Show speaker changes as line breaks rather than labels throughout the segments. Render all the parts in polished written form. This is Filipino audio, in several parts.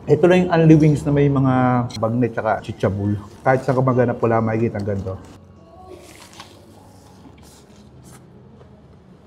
Ito lang yung only wings na may mga bagnet tsaka chichabul. Kahit sa kamaganap wala makikita ang ganito.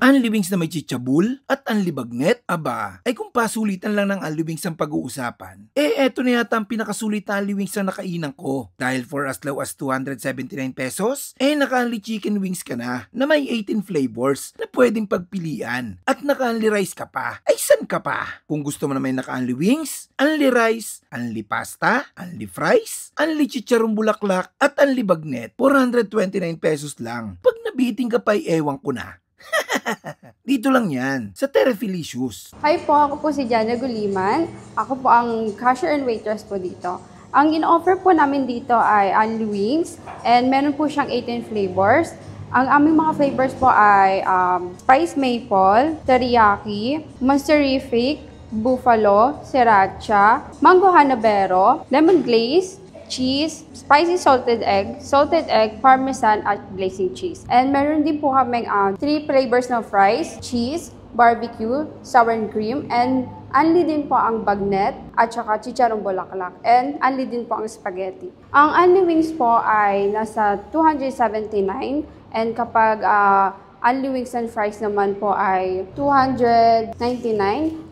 Only wings na may chichabul at only bagnet? Aba, ay kung pasulitan lang ng only wings ang pag-uusapan, eto na yata ang pinakasulit na only wings na nakainan ko. Dahil for as low as 279 pesos, naka-only chicken wings ka na may 18 flavors na pwedeng pagpilian. At naka-only rice ka pa. Ay san ka pa? Kung gusto mo na may naka-only wings, only rice, only pasta, only fries, only chicharong bulaklak, at only bagnet, 429 pesos lang. Pag nabiting ka pa ewan ko na. Dito lang yan, sa Terefilicious.
Hi po, ako po si Jana Guliman. Ako po ang cashier and waitress po dito. Ang in-offer po namin dito ay only wings and meron po siyang 18 flavors. Ang aming mga flavors po ay spice maple, teriyaki, monsterific, buffalo, sriracha, mango habanero, lemon glaze, cheese, spicy salted egg, parmesan, at glazing cheese. And meron din po kaming 3 flavors ng fries, cheese, barbecue, sour and cream, and only din po ang bagnet at saka chicharong bulaklak, and only din po ang spaghetti. Ang only wings po ay nasa 279, and kapag only wings and fries naman po ay 299,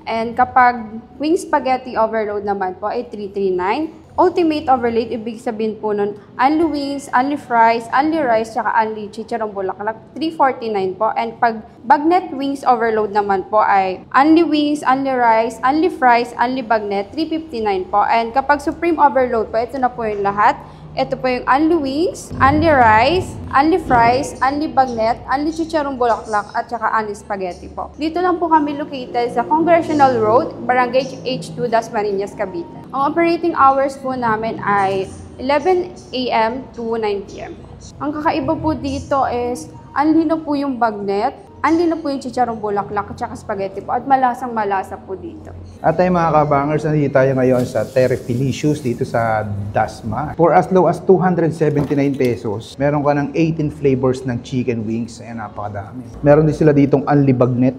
and kapag wing spaghetti overload naman po ay 339. Ultimate overload, ibig sabihin po nun, only wings, only fries, only rice, tsaka only chicharong bulaklak, 349 po. And pag bagnet wings overload naman po ay only wings, only rice, only fries, only bagnet, 359 po. And kapag supreme overload po, ito na po yung lahat. Ito po yung only wings, only rice, only fries, only bagnet, only chicharong bulaklak, at saka only spaghetti po. Dito lang po kami located sa Congressional Road, Barangay H2, Dasmariñas, Cavite. Ang operating hours po namin ay 11 a.m. to 9 p.m. Ang kakaiba po dito is only na po yung bagnet, only na po yung chicharong bulaklak at saka spaghetti po, at malasang malasa po dito.
At tayo mga kabangers, nandito tayo ngayon sa Terefilicious dito sa Dasma. For as low as 279 pesos, meron ka ng 18 flavors ng chicken wings. Ayan, napakadami. Meron din sila ditong only bagnet.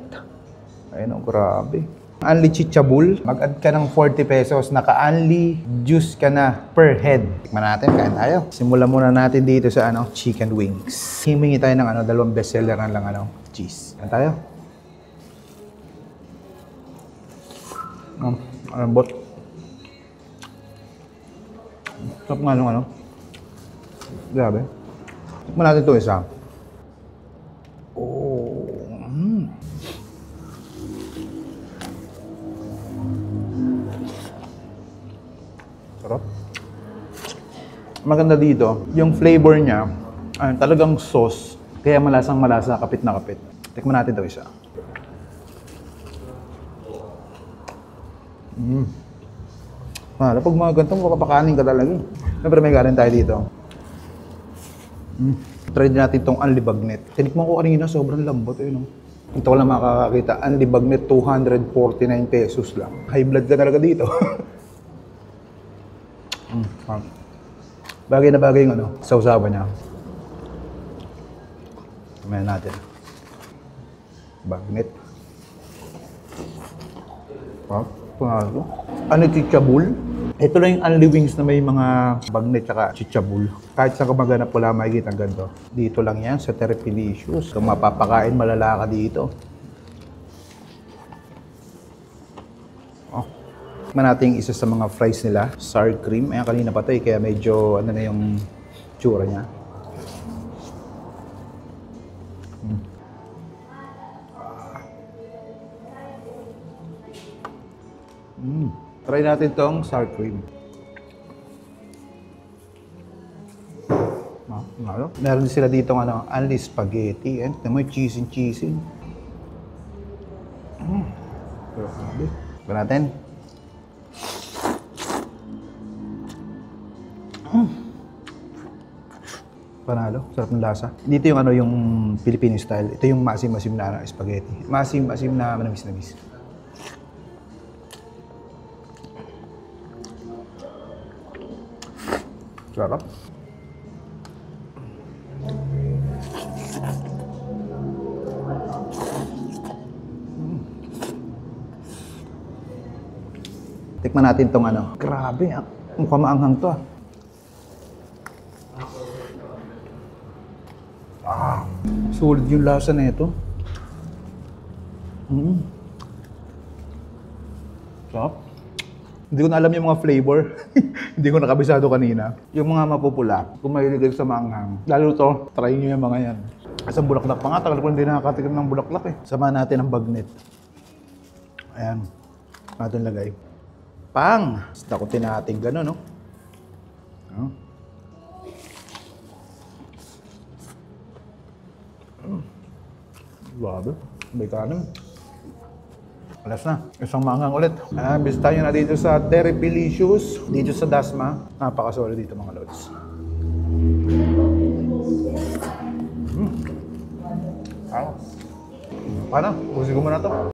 Ayun, oh, grabe. Only chichabul, mag-add ka ng 40 pesos, naka-only juice ka na per head. Tikman natin, kain tayo. Simulan muna natin dito sa chicken wings. Himingi tayo ng dalawang bestseller na lang cheese. Kain tayo. Bot. Sarap nga nung grabe. Tikman natin ito isa. Oh. Sarap. Maganda dito, yung flavor niya, talagang sauce. Kaya malasang malasa, kapit na kapit. Tikman natin ito isa. Pag mga ganitong, mapapakanin ka talaga. Siyempre may galing tayo dito. Try din natin itong only bagnet. Tinikman ko kanina, sobrang lambot. Ito ko lang makakakita. Only bagnet, 249 pesos lang. High blood ka talaga dito. Bagay na bagay yung sausawan niya. Kumain natin. Bagnet. Panalo. Chichabul. Ito lang yung only wings na may mga bagnet tsaka chichabul. Kahit sa kamaganap wala makikita ang ganito. Dito lang yan sa Terefilicious. Kung mapapakain, malala ka dito. Tikman natin isa sa mga fries nila, sour cream. Ayan, kanina pa ito kaya medyo na yung tsura niya. Try natin itong sour cream. Meron din sila dito only spaghetti. And may cheese and cheese. Tikman natin. Panalo, sarap ng lasa. Dito yung yung Filipino style. Ito yung masim-masim na spaghetti. Masim-masim na manamis-namis. Sarap. Tikman natin tong ano. Grabe, mukhang maanghang to ah. Solid yung lasa na ito. Sarap. Hindi ko na alam yung mga flavor. Hindi ko nakabisado kanina. Yung mga mapupula, kung mahilig kayo sa maanghang. Lalo to, try nyo yung mga yan. Isang bulaklak pa nga, tagal ko hindi nakakatikim ng bulaklak eh. Sama natin ang bagnet. Ayan. Natin lagay. Pang! Takutin natin gano'n, no? Grabe. May kanin. Alas na. Isang mangang ulit. Bisitahin na dito sa Terepilicious. Dito sa Dasma. Napakasolid dito mga lods. Paano? Pusin ko muna to.